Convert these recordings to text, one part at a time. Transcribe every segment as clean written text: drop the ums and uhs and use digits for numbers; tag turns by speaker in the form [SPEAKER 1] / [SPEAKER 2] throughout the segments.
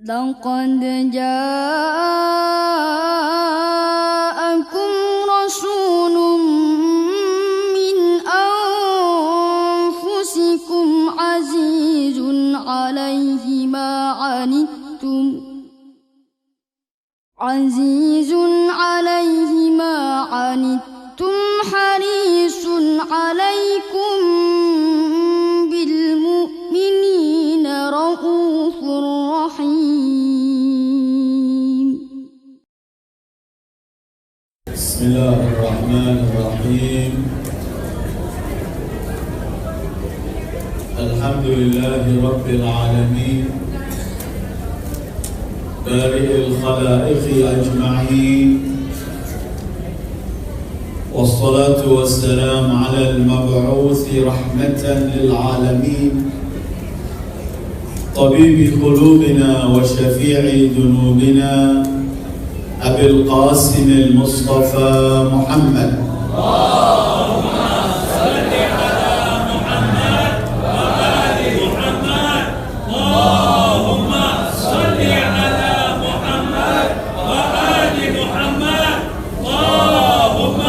[SPEAKER 1] لقد جاءكم رسول من أنفسكم عزيز عليه ما عنتم حريص عليكم بالمؤمنين رؤوف رحيم.
[SPEAKER 2] بسم الله الرحمن الرحيم. الحمد لله رب العالمين بارئ الخلائق أجمعين، والصلاة والسلام على المبعوث رحمة للعالمين، طبيب قلوبنا وشفيع ذنوبنا أبي القاسم المصطفى محمد. اللهم صل على محمد وآل محمد. اللهم صل على محمد وآل محمد. اللهم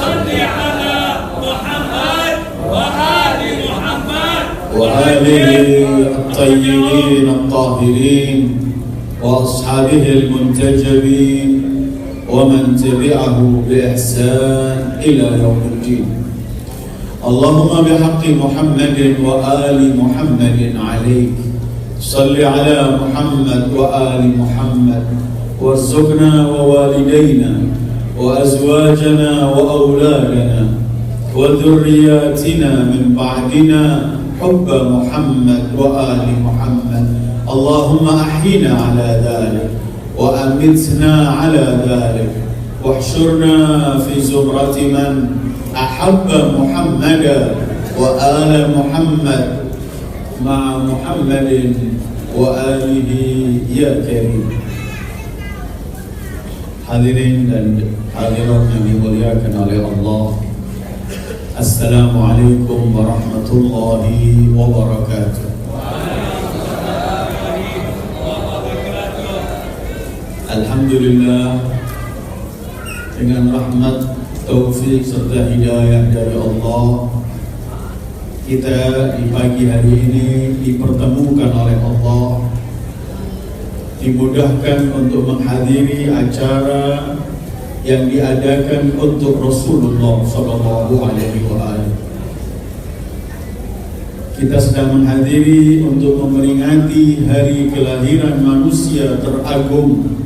[SPEAKER 2] صل على محمد وآل محمد وآله الطيبين الطاهرين وأصحابه المنتجبين ومن تبعه بإحسان إلى يوم الدين. اللهم بحق محمد وآل محمد عليك صل على محمد وآل محمد، وارزقنا ووالدينا وأزواجنا وأولادنا وذرياتنا من بعدنا حب محمد وآل محمد. اللهم أحينا على ذلك وأمتنا على ذلك، واحشرنا في زمرة من أحب محمدا وآل محمد مع محمد وآله يا كريم. Hadirin dan hadirat yang dimuliakan oleh Allah, Assalamualaikum warahmatullahi wabarakatuh. Alhamdulillah, dengan rahmat, taufik serta hidayah dari Allah, kita di pagi hari ini dipertemukan oleh Allah, dimudahkan untuk menghadiri acara yang diadakan untuk Rasulullah SAW. Kita sedang menghadiri untuk memperingati hari kelahiran manusia teragung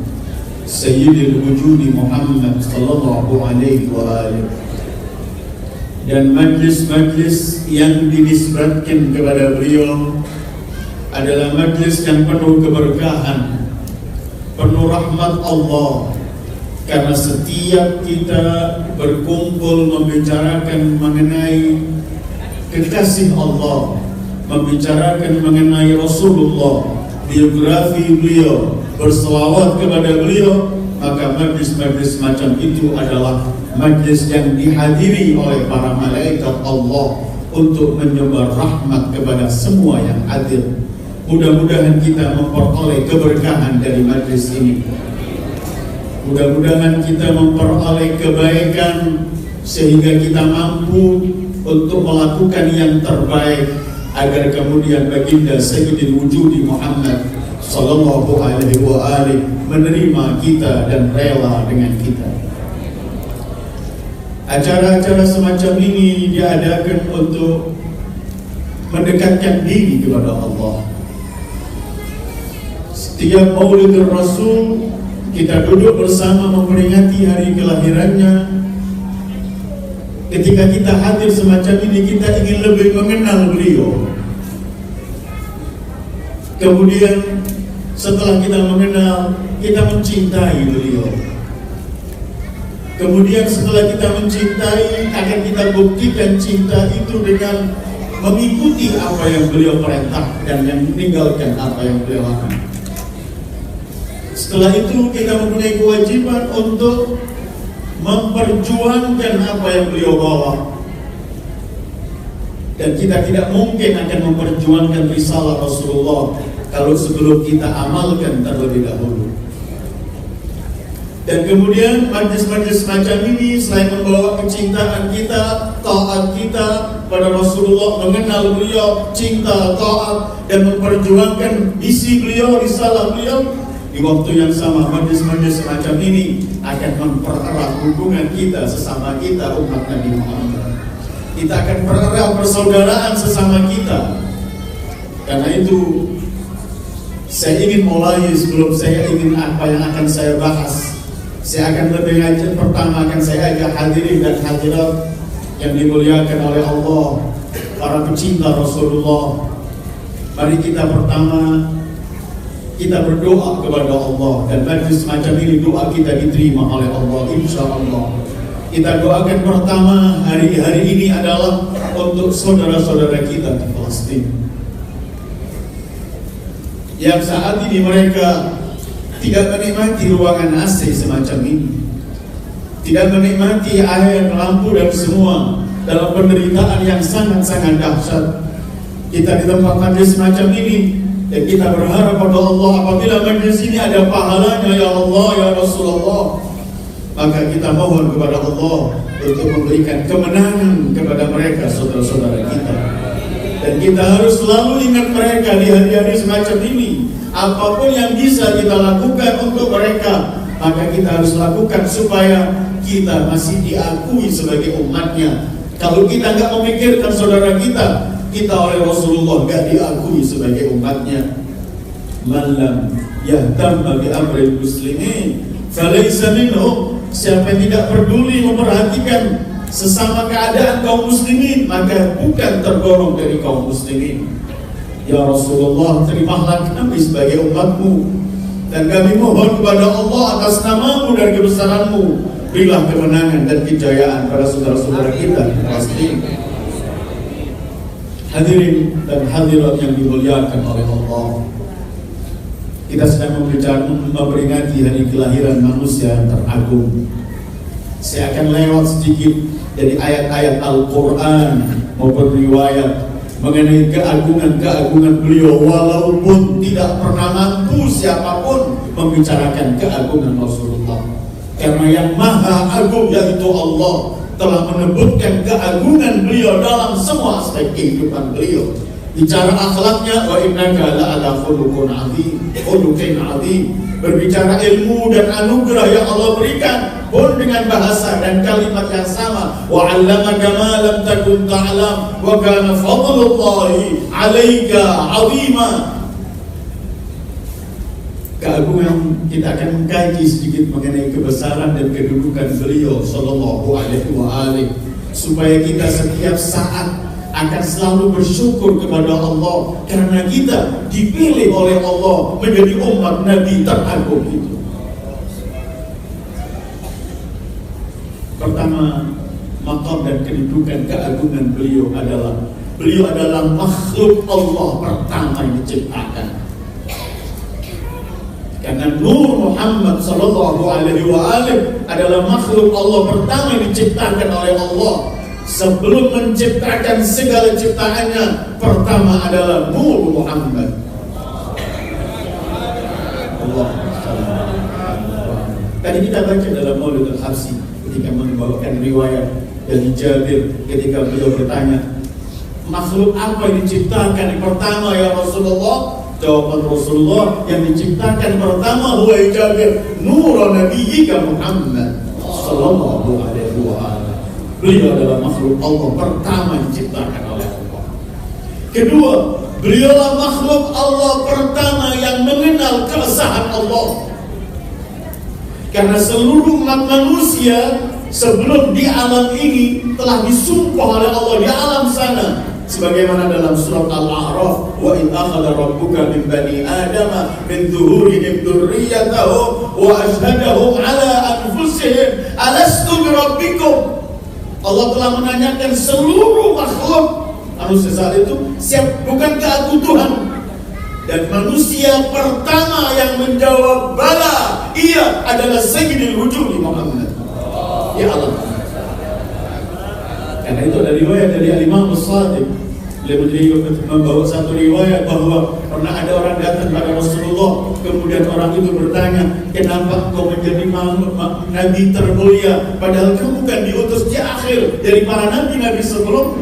[SPEAKER 2] Sayyidil Wujudi Muhammad sallallahu alaihi wa alihi, dan majlis-majlis yang dinisbatkan kepada beliau adalah majlis yang penuh keberkahan, penuh rahmat Allah, karena setiap kita berkumpul membicarakan mengenai kekasih Allah, membicarakan mengenai Rasulullah, biografi beliau, berselawat kepada beliau, maka majlis-majlis macam itu adalah majlis yang dihadiri oleh para malaikat Allah untuk menyebar rahmat kepada semua yang hadir. Mudah-mudahan kita memperoleh keberkahan dari majlis ini. Mudah-mudahan kita memperoleh kebaikan sehingga kita mampu untuk melakukan yang terbaik, agar kemudian baginda Sayyidil Wujudi Muhammad sallallahu alaihi wa alihi menerima kita dan rela dengan kita. Acara-acara semacam ini diadakan untuk mendekatkan diri kepada Allah. Setiap Maulidul Rasul kita duduk bersama memperingati hari kelahirannya. Ketika kita hadir semacam ini, kita ingin lebih mengenal beliau. Kemudian setelah kita mengenal, kita mencintai beliau. Kemudian setelah kita mencintai, akan kita buktikan cinta itu dengan mengikuti apa yang beliau perintah dan yang meninggalkan apa yang beliau lakukan. Setelah itu kita mempunyai kewajiban untuk memperjuangkan apa yang beliau bawa. Dan kita tidak mungkin akan memperjuangkan risalah Rasulullah kalau sebelum kita amalkan terlebih dahulu. Dan kemudian majlis-majlis semacam ini selain membawa kecintaan kita, taat kita pada Rasulullah, mengenal beliau, cinta, taat, dan memperjuangkan misi beliau, risalah beliau, di waktu yang sama majlis-majlis semacam ini akan mempererat hubungan kita sesama kita umat Nabi Muhammad. Kita akan pererat persaudaraan sesama kita. Karena itu saya ingin mulai, sebelum saya ingin apa yang akan saya bahas, saya akan lebih lanjut. Pertama akan saya ajak hadirin dan hadirat yang dimuliakan oleh Allah, para pecinta Rasulullah. Mari kita pertama kita berdoa kepada Allah, dan majlis semacam ini doa kita diterima oleh Allah, insya Allah. Kita doakan pertama hari ini adalah untuk saudara-saudara kita di Palestina, yang saat ini mereka tidak menikmati ruangan AC semacam ini, tidak menikmati air, lampu dan semua, dalam penderitaan yang sangat-sangat dahsyat. Kita di tempat majlis semacam ini, dan kita berharap pada Allah apabila majlis ini ada pahalanya, ya Allah, ya Rasulullah, maka kita mohon kepada Allah untuk memberikan kemenangan kepada mereka, saudara-saudara kita. Dan kita harus selalu ingat mereka di hari-hari semacam ini. Apapun yang bisa kita lakukan untuk mereka, maka kita harus lakukan supaya kita masih diakui sebagai umatnya. Kalau kita nggak memikirkan saudara kita oleh Rasulullah nggak diakui sebagai umatnya. Malam yahtamma bi amril muslimin falaysa minhum. Siapa yang tidak peduli memperhatikan sesama keadaan kaum muslimin, maka bukan tergolong dari kaum muslimin. Ya Rasulullah, terimalah kami sebagai umatmu, dan kami mohon kepada Allah atas namamu dan kebesaranmu, berilah kemenangan dan kejayaan pada saudara-saudara kita di Palestina. Hadirin dan hadirat yang dimuliakan oleh Allah, kita sedang memperingati hari kelahiran manusia yang teragung. Saya akan lewat sedikit dari ayat-ayat Al-Quran maupun riwayat mengenai keagungan-keagungan beliau, walaupun tidak pernah mampu siapapun membicarakan keagungan Rasulullah. Karena yang maha agung yaitu Allah telah menyebutkan keagungan beliau dalam semua aspek kehidupan beliau. Bicara akhlaknya, wa innaka la'ala khuluqin azim. Berbicara ilmu dan anugerah yang Allah berikan pun dengan bahasa dan kalimat yang sama. Wa 'allamaka ma lam takun ta'lam wa kana fadlullahi 'alaika 'azima. Keagungan, kita akan mengkaji sedikit mengenai kebesaran dan kedudukan beliau sallallahu alaihi wa alihi, supaya kita setiap saat akan selalu bersyukur kepada Allah karena kita dipilih oleh Allah menjadi umat Nabi teragung itu. Pertama, maqam dan kedudukan keagungan beliau adalah makhluk Allah pertama yang diciptakan. Karena Nur Muhammad sallallahu alaihi wa alihi adalah makhluk Allah pertama yang diciptakan oleh Allah. Sebelum menciptakan segala ciptaannya, pertama adalah Nur Muhammad. Allah. Tadi kita baca dalam Maulidul Habsyi ketika membawakan riwayat dari Jabir ketika beliau bertanya, makhluk apa yang diciptakan yang pertama ya Rasulullah? Jawaban Rasulullah, yang diciptakan pertama huwa Jabir, nur nabiyyika Muhammad sallallahu alaihi wa sallam. Beliau adalah makhluk Allah pertama diciptakan oleh Allah. Kedua, beliaulah makhluk Allah pertama yang mengenal keesahan Allah. Karena seluruh umat manusia sebelum di alam ini telah disumpah oleh Allah di alam sana. Sebagaimana dalam surat Al-A'raf, wa in akhadha rabbuka min bani adama min dhuhurihim dzurriyyatahum wa ashhadahum ala anfusihim alastu bi rabbikum. Allah telah menanyakan seluruh makhluk manusia saat itu, bukankah aku Tuhan? Dan manusia pertama yang menjawab bala, ia adalah Sayyidul Wujud Muhammad. Ya Allah. Karena itu ada riwayat dari Imam As-Shadiq, beliau membawa satu riwayat bahwa Pernah ada orang datang pada Rasulullah, kemudian orang itu bertanya, kenapa kau menjadi nabi termulia, padahal kamu kan diutus di akhir dari para nabi-nabi sebelum.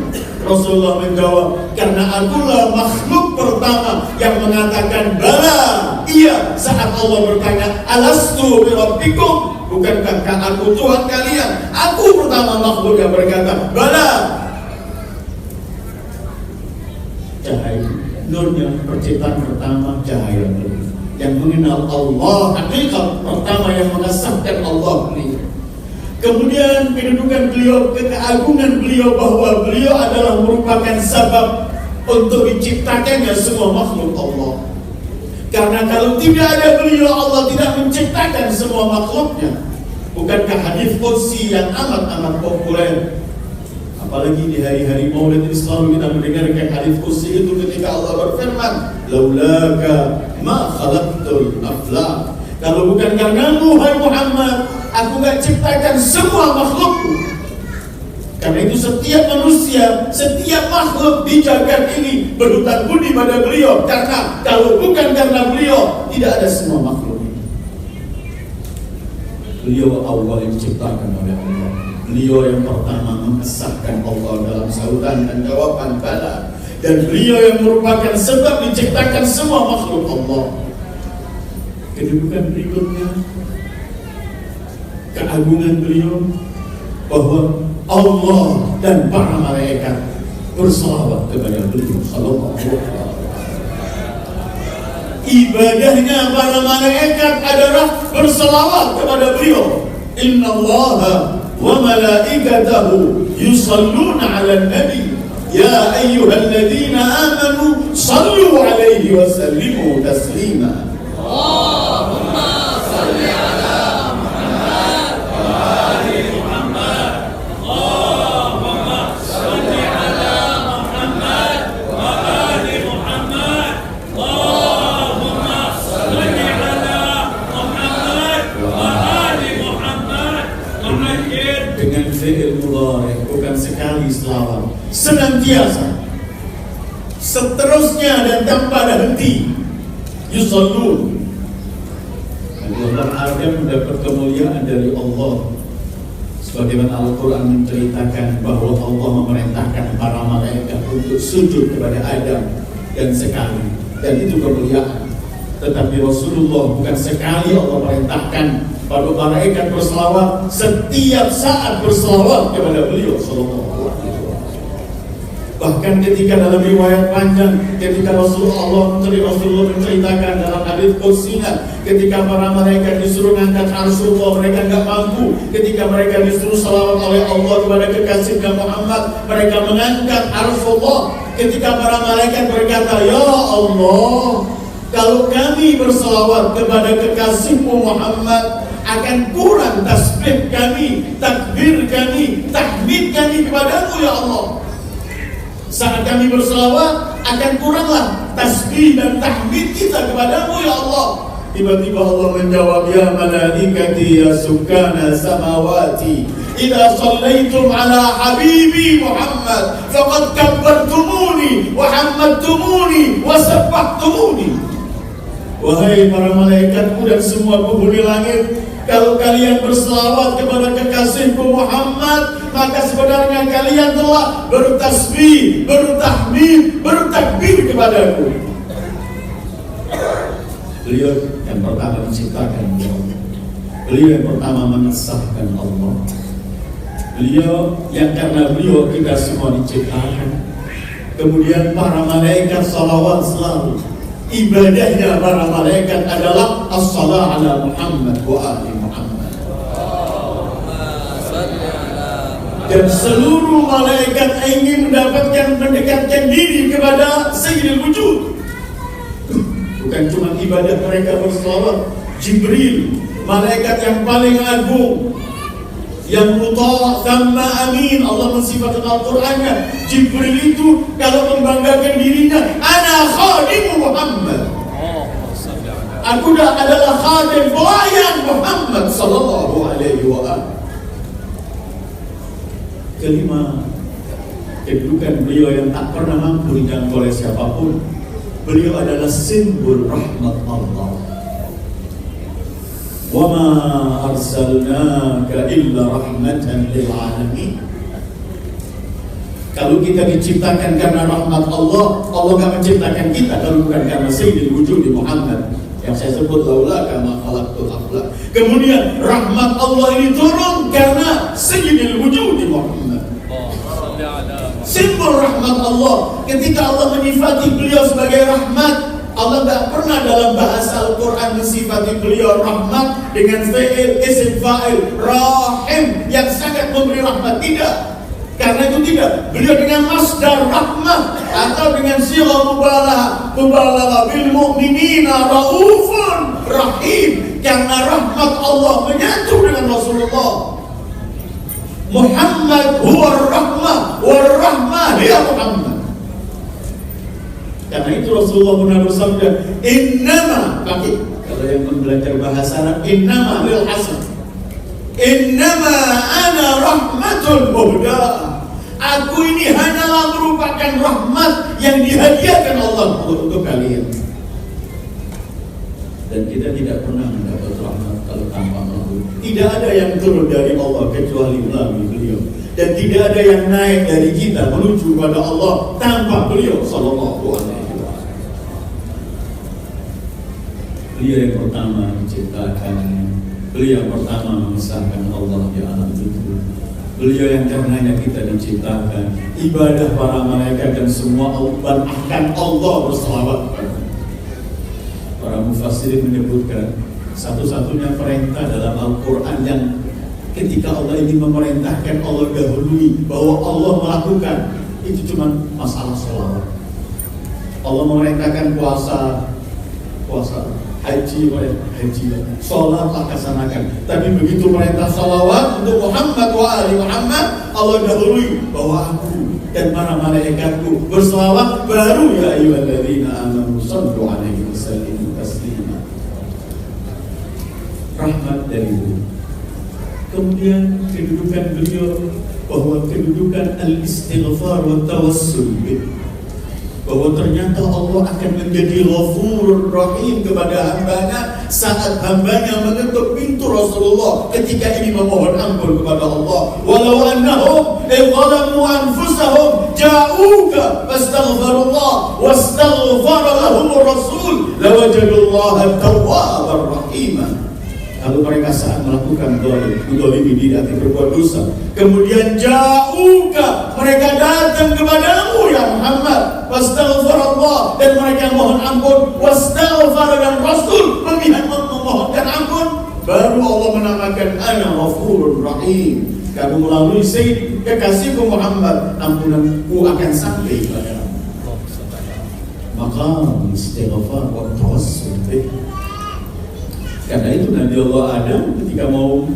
[SPEAKER 2] Rasulullah menjawab, karena akulah makhluk pertama yang mengatakan bala, iya, saat Allah bertanya, alastu bi rabbikum, bukankah aku Tuhan kalian? Aku pertama makhluk yang berkata bala. Cahaya nurnya penciptaan pertama, cahaya nur yang mengenal Allah, hakikat pertama yang mengesahkan Allah beliau. Kemudian kedudukan beliau, keagungan beliau, bahwa beliau adalah merupakan sebab untuk diciptakannya semua makhluk Allah. Karena kalau tidak ada beliau, Allah tidak menciptakan semua makhluknya. Bukankah hadis qudsi yang amat populer? Apalagi di hari-hari Maulid ini selalu kita mendengarkan hadis qudsi itu ketika Allah berfirman, laulaka ma khalaqtul aflaq. Kalau bukan karenamu, hai Muhammad, aku gak ciptakan semua makhlukku. Karena itu setiap manusia, setiap makhluk di jagat ini berhutang budi pada beliau. Karena kalau bukan karena beliau, tidak ada semua makhluk ini. Beliau awal yang diciptakan oleh Allah. Beliau yang pertama mengesahkan Allah dalam sautan dan jawaban bala. Dan beliau yang merupakan sebab diciptakan semua makhluk Allah. Kedudukan berikutnya, keagungan beliau, bahwa Allah dan para malaikat berselawat kepada beliau sallallahu alaihi wasallam. Ibadahnya para malaikat adalah berselawat kepada beliau. Innallaha wa malaikatahu yusalluna 'alan nabi ya ayyuhalladzina amanu sallu 'alaihi wa sallimu taslima. Allahumma salli ala Muhammad wa ali Muhammad. Allahumma salli ala Muhammad wa ali Muhammad. Allahumma salli ala Muhammad wa ali Muhammad. Dengan fi'il mudhari, bukan sekali selawat, senantiasa, seterusnya dan tanpa ada henti. Yusallun. Allah Adam mendapat kemuliaan dari Allah. Sebagaimana Al-Quran menceritakan bahwa Allah memerintahkan para malaikat untuk sujud kepada Adam dan sekali, dan itu kemuliaan. Tetapi Rasulullah bukan sekali Allah perintahkan para malaikat berselawat, setiap saat berselawat kepada beliau sallallahu alaihi wasallam. Bahkan ketika dalam riwayat panjang, ketika Rasulullah menceritakan dalam hadis qudsinya, ketika para malaikat disuruh mengangkat Rasulullah, mereka enggak mampu. Ketika mereka disuruh salawat oleh Allah kepada kekasihnya Muhammad, mereka mengangkat Rasulullah. Ketika para malaikat berkata, ya Allah, kalau kami berselawat kepada kekasihmu Muhammad, akan kurang tasbih kami, takbir kami, tahmid kami kepadamu ya Allah. Saat kami berselawat, akan kuranglah tasbih dan tahmid kita kepadamu ya Allah. Tiba-tiba Allah menjawab, ya malaikati ya sukana samawati, idza shallaitum ala habibi Muhammad faqad kabbartumuni wa hammadtumuni wa sabbahtumuni. Wahai para malaikatku dan semua penghuni langit, kalau kalian berselawat kepada kekasihku Muhammad, maka sebenarnya kalian telah bertasbih, bertahmid, bertakbir kepadaku. Beliau yang pertama menciptakan Allah. Beliau yang pertama mengesahkan Allah. Beliau yang karena beliau kita semua diciptakan. Kemudian para malaikat salawat selalu. Ibadahnya para malaikat adalah as-salah ala Muhammad wa ali Muhammad. Dan seluruh malaikat ingin mendekatkan diri kepada Sayyidul Wujud. Bukan cuma ibadah mereka berselawat. Jibril, malaikat yang paling agung, yang muta' thamma amin, Allah mensifatkan Al-Qur'annya. Jibril itu kalau membanggakan dirinya, ana khadimu Muhammad, aku adalah khadim pelayan Muhammad sallallahu alaihi wa sallam. Kelima, kedudukan beliau yang tak pernah mampu dijangkau oleh siapapun. beliau adalah simbol rahmat Allah. Wa ma arsalnaka illa rahmatan lil alamin. Kalau kita diciptakan karena rahmat Allah, Allah akan menciptakan kita kalau bukan karena sayyidil wujudi Muhammad yang saya sebut laula kama khalaqtul akhlaq. Kemudian rahmat Allah ini turun karena sayyidil wujudi Muhammad. Simbol rahmat Allah. Ketika Allah menyifati beliau sebagai rahmat, Allah tidak pernah dalam bahasa Al-Quran mensifati beliau rahmat dengan fi'il, isim fa'il, rahim yang sangat memberi rahmat. Tidak. Karena itu tidak. Beliau dengan masdar rahmat atau dengan sirah mubalaghah bil mu'minina raufun rahim. Karena rahmat Allah menyatu dengan Rasulullah. Muhammad huwa rahmah wa rahmah ya Muhammad. Karena itu Rasulullah pernah bersabda, innama, kalau yang belajar bahasa Arab, innama lil hasan, innama ana rahmatun muhda. Aku ini hanyalah merupakan rahmat yang dihadiahkan Allah untuk kalian. Dan kita tidak pernah mendapat rahmat kalau tanpa Allah. Tidak ada yang turun dari Allah kecuali melalui beliau. Dan tidak ada yang naik dari kita menuju kepada Allah tanpa beliau sallallahu alaihi wasallam. Beliau yang pertama menciptakan, beliau yang pertama mengesahkan Allah di alam itu. Beliau yang karenanya kita diciptakan. Ibadah para malaikat dan semua akan Allah berselawat kepada. Para mufassirin menyebutkan satu-satunya perintah dalam Al-Quran yang ketika Allah ingin memerintahkan, Allah dahului bahwa Allah melakukan, itu cuma masalah sholawat. Allah memerintahkan puasa haji, sholat laksanakan. Tapi begitu perintah sholawat untuk Muhammad wa ali Muhammad, Allah dahului bahwa aku dan para malaikatku berselawat, baru ya ayyuhalladzina amanu shallu alaihi wasallimu taslima. Rahmat dari beliau. Kemudian kedudukan beliau bahwa kedudukan al-istighfar wa tawassul, bahwa ternyata Allah akan menjadi Ghafurur Rahim kepada hambanya saat hambanya mengetuk pintu Rasulullah ketika ini memohon ampun kepada Allah. Walau annahum zalamu anfusahum ja'uka fastaghfirullah wastaghfara lahumur rasul lawajadullaha tawwabar rahimah. Kalau mereka saat melakukan dzalimi diri atau berbuat dosa, kemudian ja'uka, mereka datang kepadamu ya Muhammad, wastaghfirullah, dan mereka mohon ampun, wastaghfar, dan Rasul memohonkan ampun, baru Allah menamakan ana Ghafurur Rahim. Kamu melalui Sayyid kekasihku Muhammad, ampunanku akan sampai kepadamu. Maka istighfar wa tawassul. Karena itu Nabi Allah Adam ketika mau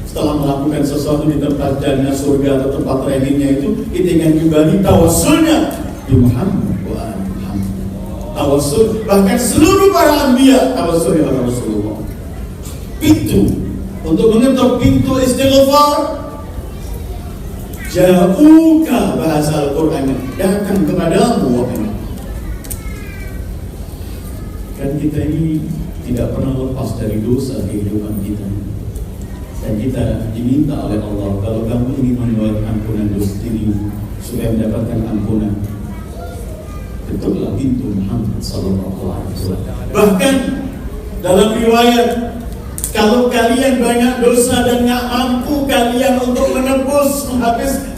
[SPEAKER 2] setelah melakukan sesuatu di tempat jannah surga atau tempat trainingnya itu, kita ingin kembali tawassulnya di Muhammad wa Muhammad. Tawassul, bahkan seluruh para anbiya tawassul kepada Rasulullah. Pintu untuk mengetuk pintu istighfar, ja'uka, bahasa Al-Qur'an, datang kepadamu wahai. Kan kita ini tidak pernah lepas dari dosa kehidupan kita. Dan kita diminta oleh Allah, kalau kamu ingin memohon ampunan dosa dirimu supaya mendapatkan ampunan, ketuklah pintu Muhammad sallallahu alaihi wasallam. Bahkan dalam riwayat, kalau kalian banyak dosa dan nggak mampu kalian untuk menebus,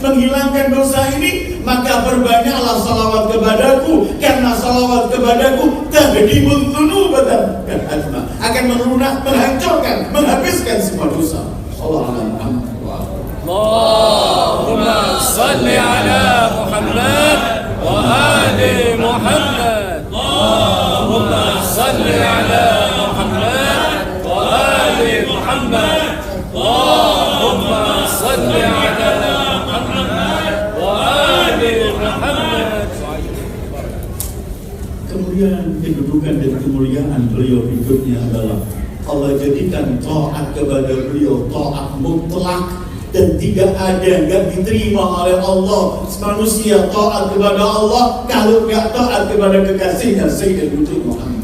[SPEAKER 2] menghilangkan dosa ini, maka perbanyaklah salawat kepadaku, karena salawat kepadaku tahdimul dzunub, akan menghancurkan, menghabiskan semua dosa.
[SPEAKER 3] Allahumma salli ala Muhammad wa ali Muhammad. Allahumma salli ala Muhammad wa ali Muhammad. Allahumma salli ala Muhammad wa ali Muhammad.
[SPEAKER 2] Kemudian kedudukan dan kemuliaan beliau berikutnya adalah Allah jadikan taat kepada beliau taat mutlak, Dan tidak ada yang diterima oleh Allah manusia taat kepada Allah kalau tidak taat kepada kekasihnya Sayyidul Wujud Muhammad.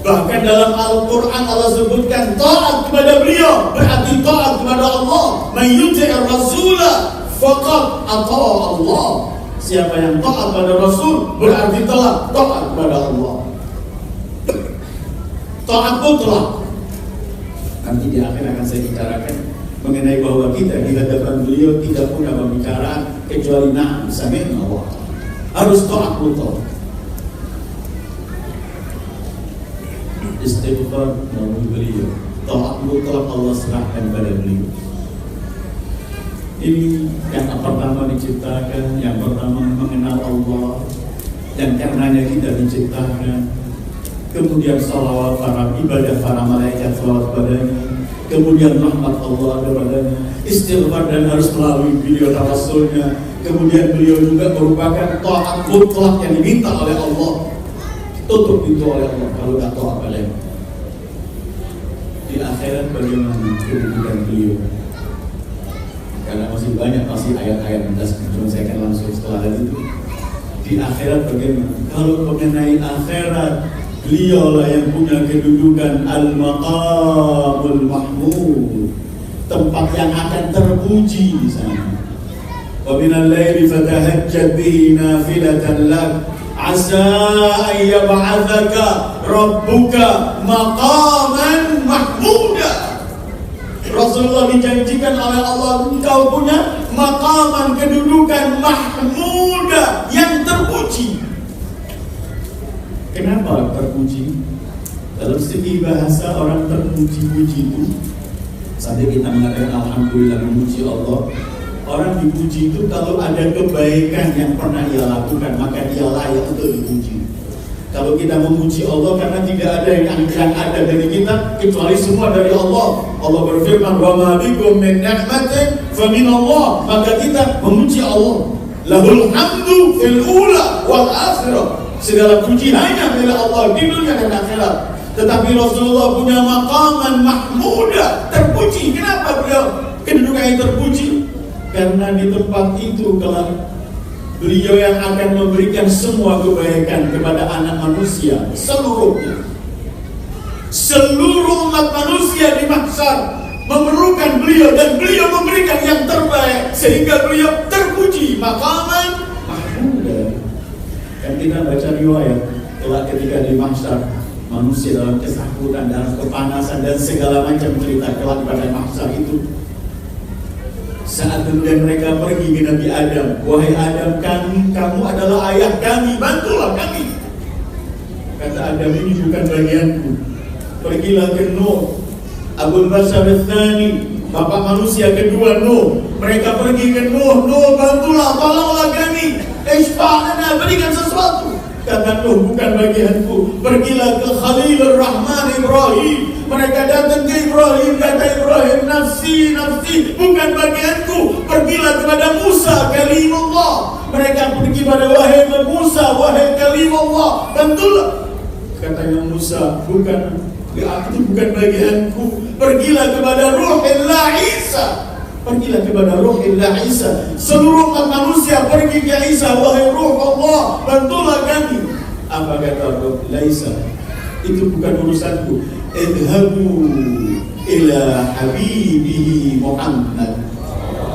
[SPEAKER 2] Bahkan dalam Al-Quran Allah sebutkan taat kepada beliau berarti taat kepada Allah. Man yuti'ir rasulah faqad ata'a Allah. Siapa yang taat pada Rasul berarti telah taat kepada Allah. Taat mutlak. Nanti di akhir akan saya bicarakan mengenai bahwa kita di hadapan beliau tidak punya pembicaraan kecuali na'am sami'na wa harus taat mutlak. Istighfar melalui beliau, taat mutlak Allah serahkan pada beliau. Ini yang pertama diciptakan, yang pertama mengenal Allah, dan karenanya kita diciptakan. Kemudian salawat para ibadah para malaikat salawat padanya. Kemudian rahmat Allah kepadanya, istighfar dan harus melalui beliau dan Rasulnya. Kemudian beliau juga merupakan taat mutlak yang diminta oleh Allah, tutup pintu oleh Allah kalau tidak taat padanya. Di akhirat bagaimana kedudukan beliau? Karena masih banyak pasti ayat-ayat menjelaskan, cuma saya akan langsung setelah itu. Di akhirat bagaimana? Kalau mengenai akhirat, beliau lah yang punya kedudukan al-maqamul mahmud, tempat yang akan terpuji di sana. Wa minal laili fatahajjad bihi nafilatan lak asa an yab'atsaka rabbuka maqaman mahmuda. Rasulullah dijanjikan oleh Allah, engkau punya maqaman, kedudukan mahmuda yang terpuji. Kenapa terpuji? Dalam segi bahasa orang terpuji-puji itu sampai kita mengatakan alhamdulillah memuji Allah. Orang dipuji itu kalau ada kebaikan yang pernah ia lakukan maka dia layak untuk dipuji. Kalau kita memuji Allah karena tidak ada yang ada dari kita kecuali semua dari Allah. Allah berfirman wa ma bikum min ni'matin fa min Allah, maka kita memuji Allah. Lahul hamdu fil ula wal akhirah. Segala puji hanya milik Allah di dunia dan akhirat. Tetapi Rasulullah punya maqaman mahmuda, terpuji. Kenapa beliau kedudukannya terpuji? Karena di tempat itu kelak beliau yang akan memberikan semua kebaikan kepada anak manusia seluruhnya. Seluruh umat manusia di mahsyar memerlukan beliau dan beliau memberikan yang terbaik sehingga beliau terpuji maqaman mahmuda. Dan kita baca riwayat kelak ketika di mahsyar manusia dalam kesakitan, dalam kepanasan dan segala macam cerita kelak pada mahsyar itu. Saat kemudian mereka pergi ke Nabi Adam, wahai Adam, kamu adalah ayah kami, bantulah kami. Kata Adam, ini bukan bagianku. Pergilah ke Nuh, Abul Bashar Al-Thani, bapak manusia kedua Nuh. Mereka pergi ke Nuh, bantulah, tolonglah kami. Ishfa'ana, berikan sesuatu. Kata Nuh, bukan bagianku. Pergilah ke Khalilur Rahman Ibrahim. Mereka datang ke Ibrahim, kata Ibrahim, nafsi, bukan bagianku. Pergilah kepada Musa, kalimullah. Mereka pergi pada wahai Musa, wahai kalimullah, bantulah. Katanya Musa, itu bukan bagianku. Pergilah kepada Ruhillah Isa. Pergilah kepada Ruhillah Isa. Seluruh umat manusia pergi ke Isa, wahai Ruh Allah, bantulah kami. Apa kata Ruhillah Isa? Itu bukan urusanku. Idhabu ila habibihi Muhammad.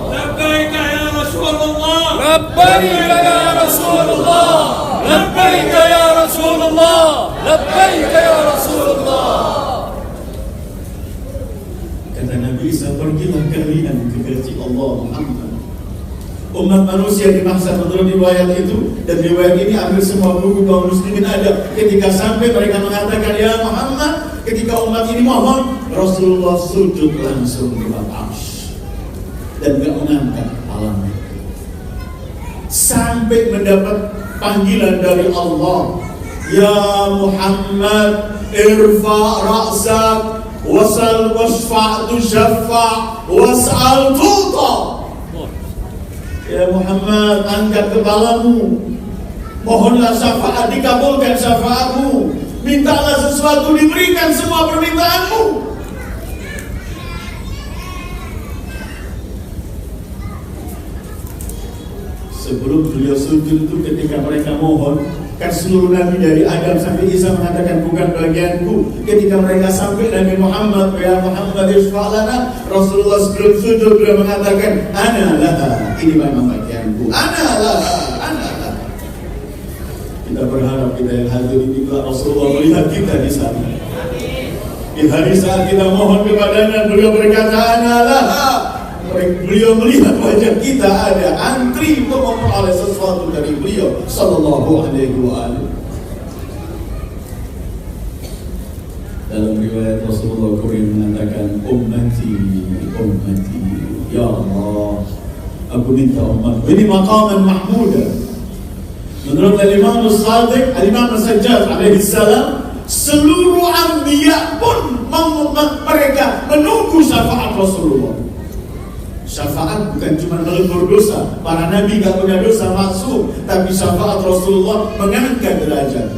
[SPEAKER 3] Labbaika ya Rasulullah. Labbaika ya Rasulullah. Labbaika ya Rasulullah. Labbaika ya Rasulullah.
[SPEAKER 2] Kata Nabi Isa, pergilah kalian ke kekasih Allah Muhammad. Umat manusia di mahsyar menurut riwayat itu, dan riwayat ini ambil semua buku kaum muslimin ada. Ketika sampai mereka mengatakan ya Muhammad, ketika umat ini mohon, Rasulullah sujud langsung di arsy dan gak mengangkat kepalanya sampai mendapat panggilan dari Allah, ya Muhammad irfa ra'sak wasal wasfa' tushaffa' was'al tuta. Ya Muhammad, angkat kepalamu, mohonlah syafaat, dikabulkan syafaatmu, mintalah sesuatu, diberikan semua permintaanmu. Sebelum beliau sujud itu ketika mereka mohon, kan seluruh Nabi dari Adam sampai Isa mengatakan bukan bagianku. Ketika mereka sampai Nabi Muhammad, ya Muhammad isfa'lana, Rasulullah sebelum sujud beliau mengatakan ana laha, ini memang bagianku, ana laha, ana laha. Kita berharap kita yang hadir ini Rasulullah melihat kita di sana. Di hari saat kita mohon kepadanya, beliau berkata ana laha. Beliau melihat wajah kita, ada antri untuk memperoleh sesuatu dari beliau sallallahu alaihi wa alihi. Dalam riwayat Rasulullah Karim mengatakan ummati, ummati, ya Allah, aku minta umat. Ini maqaman mahmuda. Menurut Al-Imam As-Sadiq, Al-Imam As-Sajjad alaihi salam, seluruh anbiya pun mereka menunggu syafaat Rasulullah. Syafaat bukan cuma melebur dosa. Para nabi gak punya dosa maksum, tapi syafaat Rasulullah mengangkat derajat.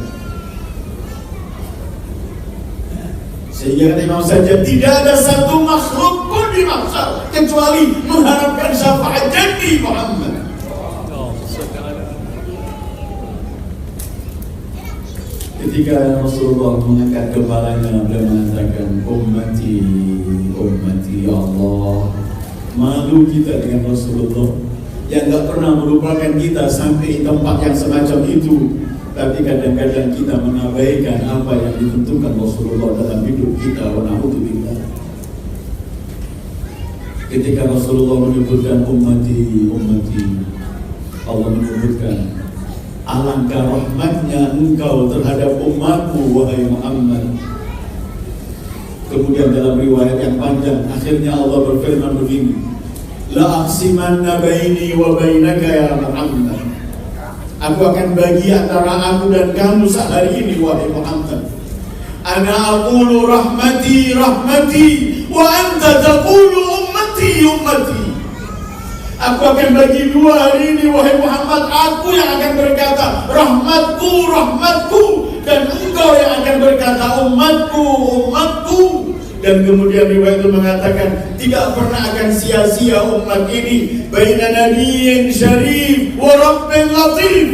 [SPEAKER 2] Sehingga Imam Sajjad, tidak ada satu makhluk pun di mahsyar kecuali mengharapkan syafaat janji Muhammad. Ketika Rasulullah mengangkat kepalanya, beliau mengatakan ummati, ummati, ya Allah. Malu kita dengan Rasulullah yang gak pernah melupakan kita sampai tempat yang semacam itu. Tapi kadang-kadang kita mengabaikan apa yang ditentukan Rasulullah dalam hidup kita. Wa na'udzubillah. Ketika Rasulullah menyebutkan ummati, ummati, Allah menyebutkan alangkah rahmatnya engkau terhadap umatmu wahai Muhammad. Kemudian dalam riwayat yang panjang, akhirnya Allah berfirman begini, la aqsimanna baini wa bainaka ya Muhammad. Aku akan bagi antara aku dan kamu sehari ini wahai Muhammad. Ana aqulu rahmati rahmati wa anta taqulu ummati ummati. Aku akan bagi dua hari ini wahai Muhammad. Aku yang akan berkata rahmatku rahmatku, dan engkau yang akan berkata umatku umatku. Dan kemudian riwayat itu mengatakan tidak pernah akan sia-sia umat ini baina nabiyyin syarif wa rabbin latif,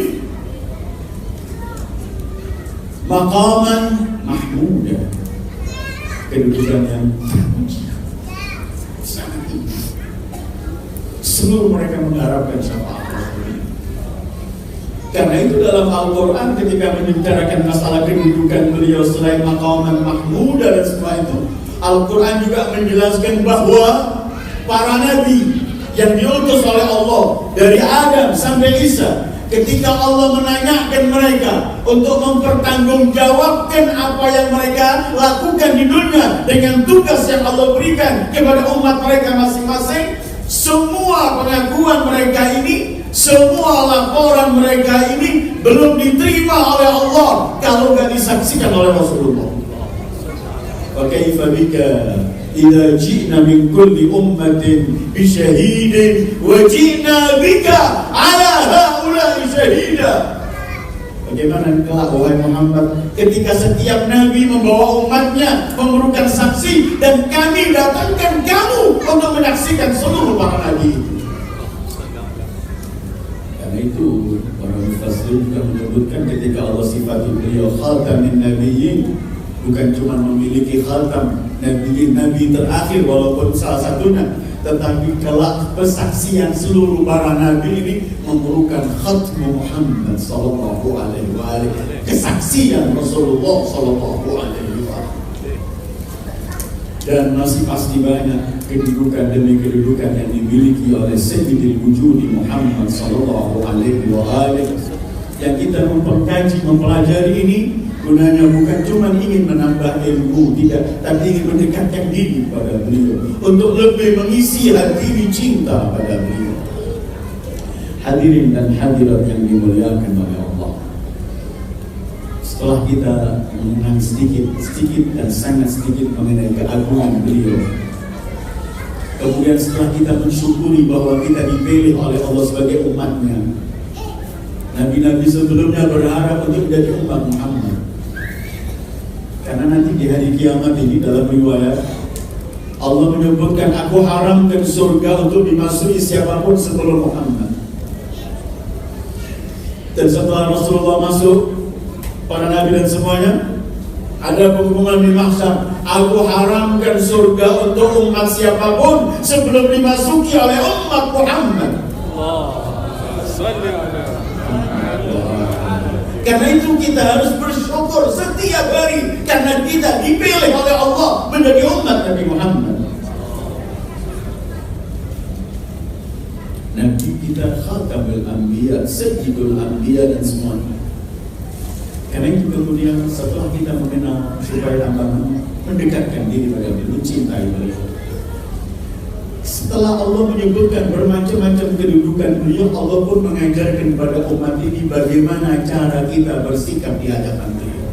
[SPEAKER 2] maqaman mahmuda, kedudukan yang sangat tinggi. Seluruh mereka mengharapkan syafaat Rasulullah. Karena itu dalam Al-Quran ketika membicarakan masalah kedudukan beliau selain maqaman mahmuda dan semua itu, Al-Quran juga menjelaskan bahwa para nabi yang diutus oleh Allah dari Adam sampai Isa, ketika Allah menanyakan mereka untuk mempertanggungjawabkan apa yang mereka lakukan di dunia dengan tugas yang Allah berikan kepada umat mereka masing-masing, semua pengakuan mereka ini, semua laporan mereka ini belum diterima oleh Allah kalau tidak disaksikan oleh Rasulullah. وَكَيْفَ بِكَ إِذَا جِئْنَا مِنْ كُلِّ أُمَّةٍ بِشَهِيدٍ وَجِئْنَا بِكَ عَلَى هَؤُلَاءِ شَهِيدًا. Bagaimana kelak wahai Muhammad ketika setiap nabi membawa umatnya memerlukan saksi, dan kami datangkan kamu untuk menyaksikan seluruh para nabi. Karena itu para mufassir juga menyebutkan ketika Allah sifati beliau khatamin nabiyyin, bukan cuma memiliki khatam nabi terakhir walaupun salah satunya, tetapi kelak kesaksian seluruh para nabi ini memerlukan khatmu Muhammad sallallahu alaihi wa alihi, kesaksian Rasulullah sallallahu alaihi wa alihi. Dan masih pasti banyak kedudukan demi kedudukan yang dimiliki oleh Sayyidil Wujudi Muhammad sallallahu alaihi wa alihi, yang kita mempelajari, mempelajari ini gunanya bukan cuma ingin menambah ilmu, tidak, tapi ingin mendekatkan diri pada beliau, untuk lebih mengisi hati ini cinta pada beliau. Hadirin dan hadirat yang dimuliakan oleh Allah, setelah kita mengenang sedikit dan sangat sedikit mengenai keagungan beliau, kemudian setelah kita mensyukuri bahwa kita dipilih oleh Allah sebagai umatnya, nabi-nabi sebelumnya berharap untuk menjadi umat Muhammad. Karena nanti di hari kiamat ini dalam riwayat Allah menyebutkan, aku haramkan surga untuk dimasuki siapapun sebelum Muhammad. Dan setelah Rasulullah masuk, para nabi dan semuanya, ada pengumuman di mahsyar, aku haramkan surga untuk umat siapapun sebelum dimasuki oleh umat Muhammad. Karena itu kita harus bersyukur setiap hari karena kita dipilih oleh Allah menjadi umat Nabi Muhammad. Nabi kita khatamul anbiya, sayyidul anbiya dan semuanya. Karena itu kemudian setelah kita mengenal supaya tambah mendekatkan diri pada beliau, mencintai beliau. Setelah Allah menyebutkan bermacam-macam kedudukan beliau, Allah pun mengajarkan kepada umat ini bagaimana cara kita bersikap di hadapan beliau.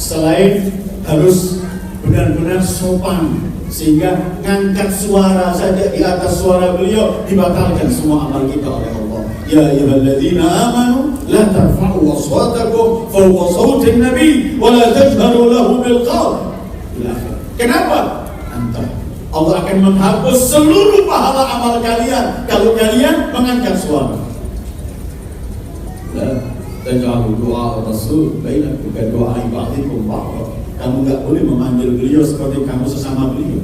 [SPEAKER 2] Selain harus benar-benar sopan, sehingga ngangkat suara saja di atas suara beliau dibatalkan semua amal kita oleh Allah. Ya ayyuhalladzina amanu la tarfa'u aswatakum fawqa sawtin nabi wa la tajharu lahu bil qawl. Kenapa? Allah akan menghapus seluruh pahala amal kalian kalau kalian mengangkat suara. La taj'alu du'a Rasul bainakum ka du'a ba'dikum ba'd. Kamu enggak boleh memanggil beliau seperti kamu sesama beliau.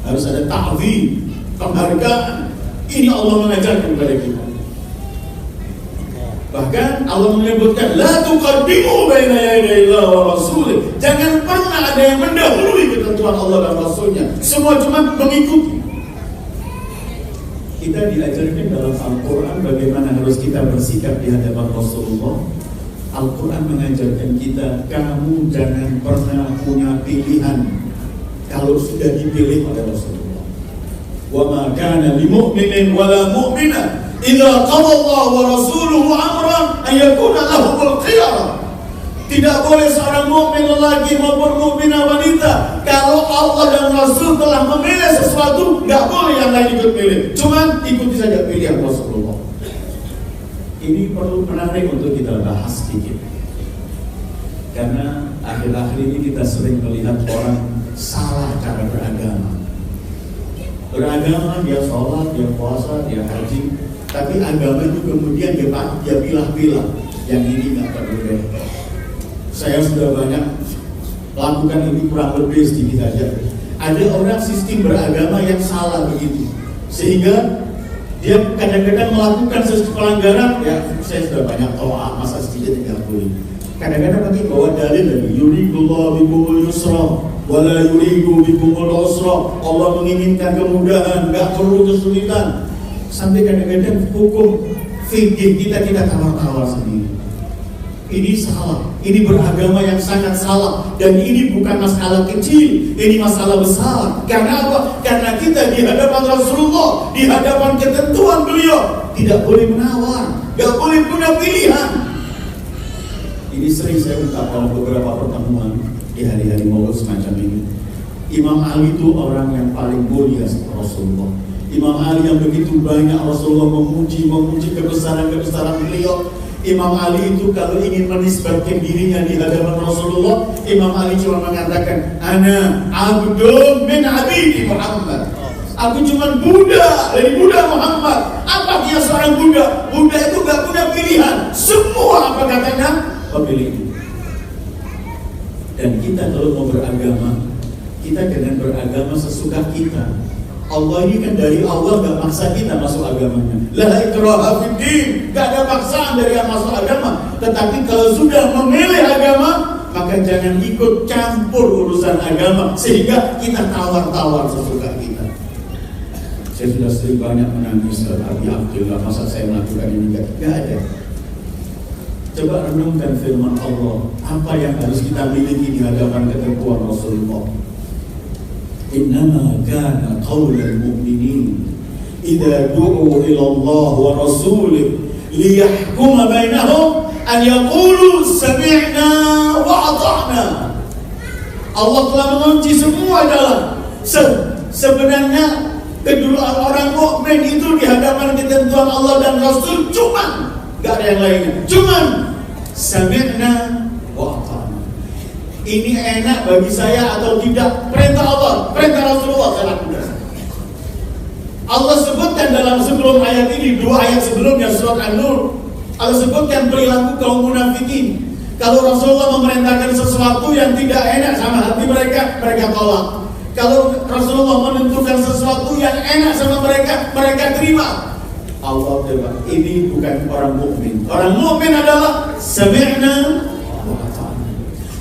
[SPEAKER 2] Harus ada ta'zim, penghargaan. Ini Allah mengajarkan kepada kita. Bahkan Allah menyebutkan la tuqaddimu baina yaday Allah wa rasulih. Jangan pernah ada yang mendahului ketentuan Allah dan Rasulnya. Semua cuma mengikuti. Kita diajarkan dalam Al-Quran bagaimana harus kita bersikap di hadapan Rasulullah. Al-Quran mengajarkan kita, kamu jangan pernah punya pilihan kalau sudah dipilih oleh Rasulullah. Wa ma kana lil mu'minin wala mu'minah idza qada Allah wa rasuluhu amran an yakuna lahumul khiyarah. Tidak boleh seorang mukmin lelaki maupun mukminah wanita kalau Allah dan Rasul telah memilih sesuatu, nggak boleh yang lain ikut pilih. Cuman ikuti saja pilihan Rasulullah. Ini perlu menarik untuk kita bahas sedikit. Karena akhir-akhir ini kita sering melihat orang salah cara beragama. Beragama dia sholat, dia puasa, dia haji, tapi agama itu kemudian dia pilah-pilah. Yang ini nggak perlu deh. Saya sudah banyak lakukan ini kurang lebih sedikit saja. Ada orang sistem beragama yang salah begitu, sehingga dia kadang-kadang melakukan sesuatu pelanggaran. Ya, saya sudah banyak toa, masa sedikit tidak boleh. Kadang-kadang pakai bawa dalil lagi. Yuridullahu bikumul yusra wala yuridu bikumul usra. Allah menginginkan kemudahan, nggak perlu kesulitan. Sampai kadang-kadang hukum fikih kita tawar-tawar sendiri. Ini salah, ini beragama yang sangat salah. Dan ini bukan masalah kecil, ini masalah besar. Karena apa? Karena kita di hadapan Rasulullah, di hadapan ketentuan beliau, tidak boleh menawar, tidak boleh punya pilihan. Ini sering saya ungkap dalam beberapa pertemuan di hari-hari maulid semacam ini. Imam Ali itu orang yang paling mulia setelah Rasulullah. Imam Ali yang begitu banyak Rasulullah memuji kebesaran beliau. Imam Ali itu kalau ingin menisbatkan dirinya di hadapan Rasulullah, Imam Ali cuma mengatakan, Ana abdun min abidi Muhammad. Aku cuma budak dari budak Muhammad. Apa dia seorang budak? Budak itu gak punya pilihan. Semua apa katanya pemilih. Dan kita kalau mau beragama, kita jangan beragama sesuka kita. Allah ini kan dari Allah, gak maksa kita masuk agamanya. La ikraha fiddin, gak ada paksaan dari yang masuk agama. Tetapi kalau sudah memilih agama, maka jangan ikut campur urusan agama sehingga kita tawar-tawar sesuka kita. Saya sudah sering banyak menangis Abi Abdullah, masa saya melakukan ini? Gak ada. Coba renungkan firman Allah, apa yang harus kita miliki di hadapan ketentuan Rasulullah. Innama kana qaulal mu'minin idza du'u ila Allah wa rasulih liyahkuma bainahum an yaqulu sami'na wa ata'na. Allah telah mengunci semua jalan. Sebenarnya kedua orang mukmin itu di hadapan ketentuan Allah dan Rasul cuma, gak ada yang lainnya, cuma sami'na wa ata'na. Ini enak bagi saya atau tidak, perintah Allah, perintah Rasulullah saya lakukan. Allah sebutkan dalam sebelum ayat ini, dua ayat sebelumnya surat An-Nur, Allah sebutkan perilaku kaum munafikin. Kalau Rasulullah memerintahkan sesuatu yang tidak enak sama hati mereka, mereka tolak. Kalau Rasulullah menentukan sesuatu yang enak sama mereka, mereka terima. Allah bilang, ini bukan orang mukmin. Orang mukmin adalah sami'na wa ata'na.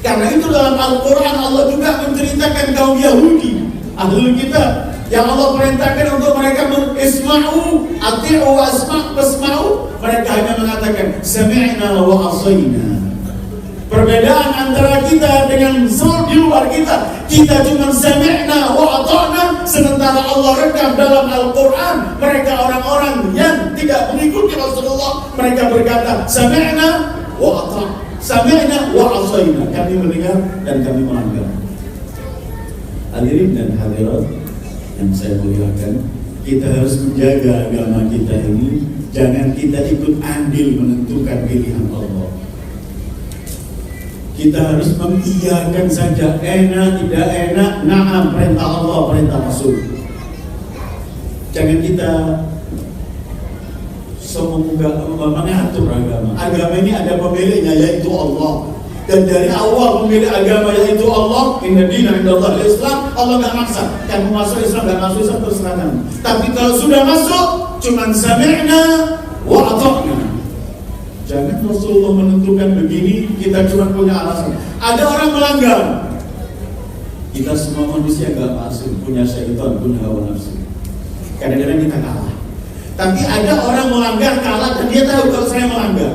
[SPEAKER 2] Karena itu dalam Al-Quran Allah juga menceritakan kaum Yahudi, ahlul kitab, yang Allah perintahkan untuk mereka isma'u, ati'u wa asma'u. Mereka hanya mengatakan sami'na wa asayna. Perbedaan antara kita dengan di luar kita cuma sami'na wa ata'na, sementara Allah rekam dalam Al-Quran mereka orang-orang yang tidak mengikuti Rasulullah, mereka berkata sami'na wa ata'na, sami'na wa asayna, kami mendengar dan kami melanggar. Hadirin dan hadirat yang saya muliakan, kita harus menjaga agama kita ini, jangan kita ikut andil menentukan pilihan Allah. Kita harus mengiyakan saja, enak, tidak enak, na'am, perintah Allah, perintah Rasul. Jangan kita mengatur agama. Agama ini ada pemiliknya, yaitu Allah. Dan dari awal pemilik agama yaitu Allah, inna dina indallah al-Islam. Allah gak maksa, kamu masuk Islam, gak masuk Islam, terserah kamu. Tapi kalau sudah masuk, cuman sami'na wa ata'na. Jangan Rasulullah menentukan begini, kita cuma punya alasan. Ada orang melanggar, kita semua manusia gak masuk, punya syaitan, punya hawa nafsu. Kadang-kadang kita kalah. Tapi ada orang melanggar, kalah, dan dia tahu kalau saya melanggar,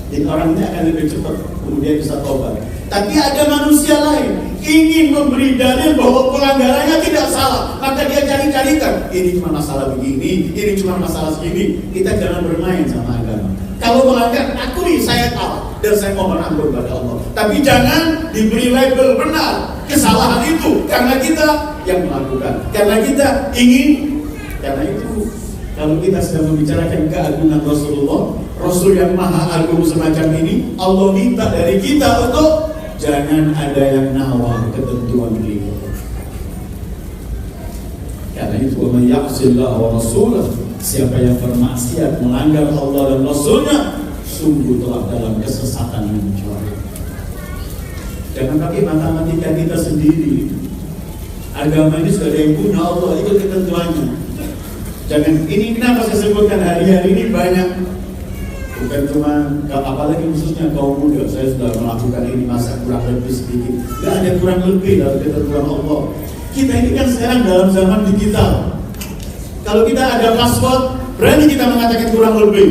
[SPEAKER 2] jadi orang ini akan lebih cepat, kemudian bisa tobat. Tapi ada manusia lain ingin memberi dalil bahwa pelanggarannya tidak salah, maka dia cari-carikan, ini cuma masalah begini, ini cuma masalah segini. Kita jangan bermain sama agama. Kalau melanggar, akui saya kalah dan saya mohon ampun pada Allah. Tapi jangan diberi label benar kesalahan itu karena kita yang melakukan, karena kita ingin. Karena itu kalau kita sedang membicarakan keagungan Rasulullah, Rasul yang maha agung semacam ini, Allah minta dari kita untuk jangan ada yang nawar ketentuan beliau. Karena itu man ya'sillah wa rasulah, siapa yang bermaksiat melanggar Allah dan Rasulnya, sungguh telah dalam kesesatan yang menjauh. Jangan pakai matematika kita sendiri. Agama ini sudah ada yang punya, Allah ikut ketentuannya. Jangan, ini kenapa saya sebutkan hari-hari ini banyak, bukan cuma, apalagi khususnya kaum muda. Saya sudah melakukan ini masa kurang lebih sedikit, gak ada kurang lebih dalam ketentuan Allah. Kita ini kan sekarang dalam zaman digital. Kalau kita ada password, berani kita mengatakan kurang lebih.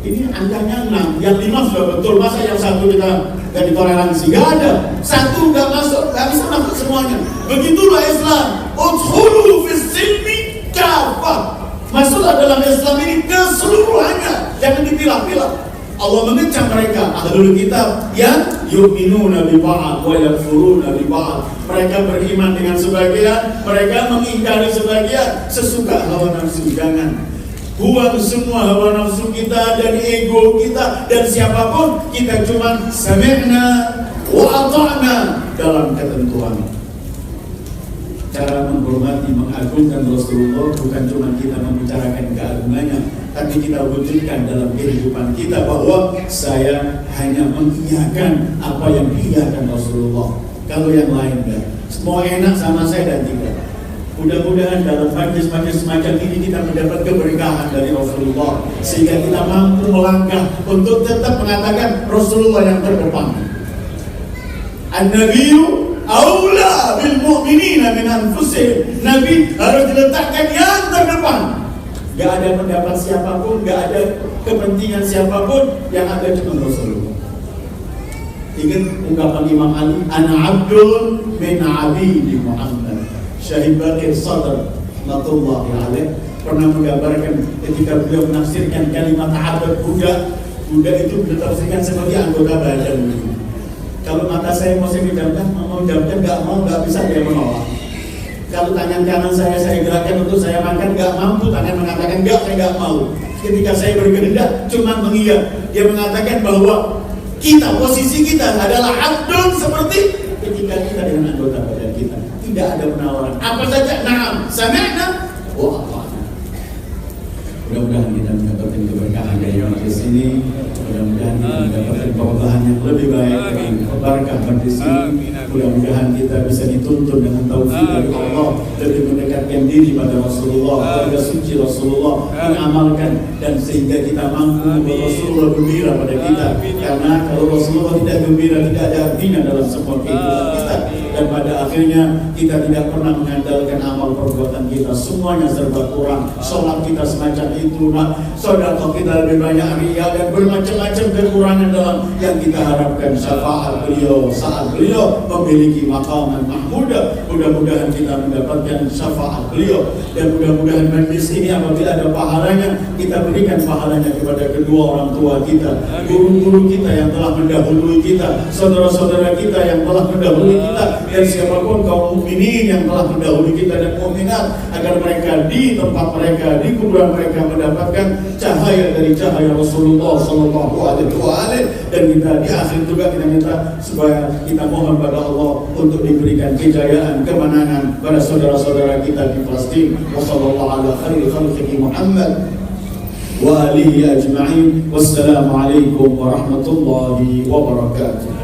[SPEAKER 2] Ini angkanya 6, yang 5 sudah betul. Masa yang 1 kita gak ditoleransi? Gak ada. 1 gak masuk, gak bisa masuk semuanya. Begitulah Islam. Udkhulu fis silmi kafah. Masuklah dalam Islam ini keseluruhannya, jangan dipilah-pilah. Allah mengecam mereka ahlul kitab yang yu'minuna bi ba'd wa yakfuruna bi ba'd. Mereka beriman dengan sebagian, mereka mengingkari sebagian, sesuka hawa nafsu. Jangan buang semua hawa nafsu kita dan ego kita dan siapapun, kita cuma sami'na wa ata'na dalam ketentuan. Cara menghormati, mengagungkan Rasulullah bukan cuma kita membicarakan keagungannya, tapi kita wujudkan dalam kehidupan kita bahwa saya hanya mengiyakan apa yang diiyakan Rasulullah. Kalau yang lain enggak, semua enak sama saya dan tidak. Mudah-mudahan dalam majlis-majlis semacam ini kita mendapat keberkahan dari Rasulullah, sehingga kita mampu melangkah untuk tetap mengatakan Rasulullah yang terdepan. An-Nabiyyu aula bil mu'minina min anfusihim. Nabi harus diletakkan yang terdepan. Gak ada pendapat siapapun, gak ada kepentingan siapapun, yang ada cuma Rasulullah. Ingat ungkapan Imam Ali, ana abdul min abidi Muhammad. Syahid Bakir Sadr Matullahi alaih pernah menggambarkan ketika beliau menafsirkan kalimat abad, budak itu ditafsirkan sebagai anggota badan. Kalau mata saya mau saya pejamkan, nggak bisa dia menolak. Kalau tangan kanan saya gerakkan untuk saya makan, nggak mampu, tangan mengatakan nggak, saya nggak mau. Ketika saya berkehendak, cuma mengiyak. Dia mengatakan bahwa kita, posisi kita adalah abdun seperti ketika kita dengan anggota badan kita. Tidak ada penawaran. Apa saja, na'am, sami'na wa ata'na. Mudah-mudahan kita mendapatkan keberkahan dari majlis ini. sini. Mudah-mudahan kita mendapatkan perubahan yang lebih baik dari berkah majlis ini. Mudah-mudahan kita bisa dituntun dengan taufik dari Allah, lebih mendekatkan diri pada Rasulullah, kepada suci Rasulullah, mengamalkan, dan sehingga kita mampu membuat Rasulullah gembira pada kita. Karena kalau Rasulullah tidak gembira, tidak ada artinya dalam semua kehidupan kita. Dan pada akhirnya kita tidak pernah mengandalkan amal perbuatan kita, semuanya serba kurang. Sholat kita semacam itu, sedekah kita lebih banyak riya, dan bermacam-macam kekurangan dalam yang kita harapkan syafaat beliau saat beliau memiliki maqaman mahmudah. Mudah-mudahan kita mendapatkan syafaat beliau, dan mudah-mudahan majlis ini apabila ada pahalanya, kita berikan pahalanya kepada kedua orang tua kita, guru-guru kita yang telah mendahului kita, saudara-saudara kita yang telah mendahului kita, dan siapapun kaum mukminin yang telah mendahului kita dan mukminat, agar mereka di tempat mereka, di kuburan mereka mendapatkan cahaya dari cahaya Rasulullah Sallallahu Alaihi Wasallam. Dan kita di akhir juga kita minta supaya kita mohon pada Allah untuk diberikan kejayaan, kemenangan pada saudara-saudara kita di Palestin. Wassallallahu ala khairi khalqihi Muhammad wa alihi ajma'in. Wassalamualaikum warahmatullahi wabarakatuh.